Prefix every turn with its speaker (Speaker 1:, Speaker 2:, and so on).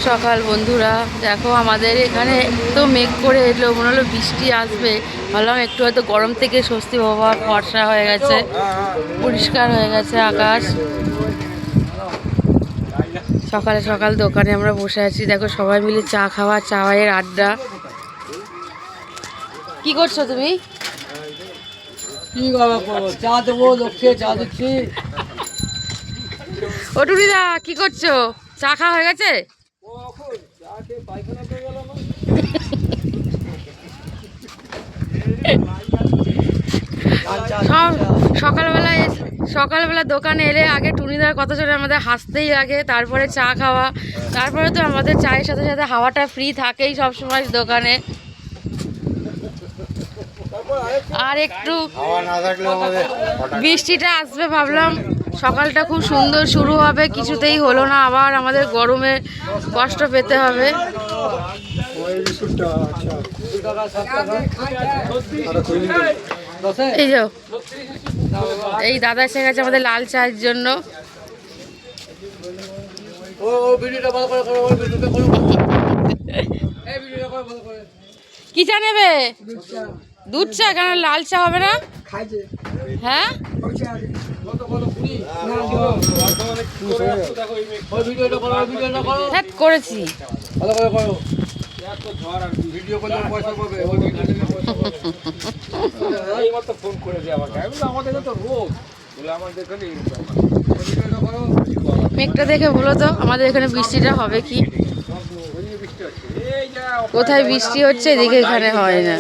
Speaker 1: সকাল বন্ধুরা, দেখো আমাদের এখানে তো মেঘ করে এলো, মনে হলো বৃষ্টি আসবে। ভাবলাম একটু হয়তো গরম থেকে স্বস্তি হওয়ার, বর্ষা হয়ে গেছে, পরিষ্কার হয়ে গেছে আকাশ। সকালে সকাল দোকানে আমরা বসে আছি, দেখো সবাই মিলে চা খাওয়া, চায়ের আড্ডা। কি করছো তুমি?
Speaker 2: চা দেবো, লোককে চা দিচ্ছি।
Speaker 1: ও টুরিদা, কি করছো? চা খাওয়া হয়ে গেছে? সকালবেলা দোকানে এলে আগে টুনিদার কথা শুনে আমাদের হাসতেই লাগে, তারপরে চা খাওয়া, তারপরে তো আমাদের চায়ের সাথে সাথে হাওয়াটা ফ্রি থাকেই সব সময় দোকানে। আর একটু বৃষ্টিটা আসবে ভাবলাম, সকালটা খুব সুন্দর শুরু হবে, কিছুতেই হলো না, আবার আমাদের গরমে কষ্ট পেতে হবে। এই যে এই দাদা এসে গেছে আমাদের লাল চায়ের জন্য। কি চা নেবে? দুধ চা? কেন লাল চা হবে না? হ্যাঁ, করেছি। মেঘটা দেখে বলো তো আমাদের এখানে বৃষ্টিটা হবে কি? কোথায় বৃষ্টি হচ্ছে এদিকে, এখানে হয় না।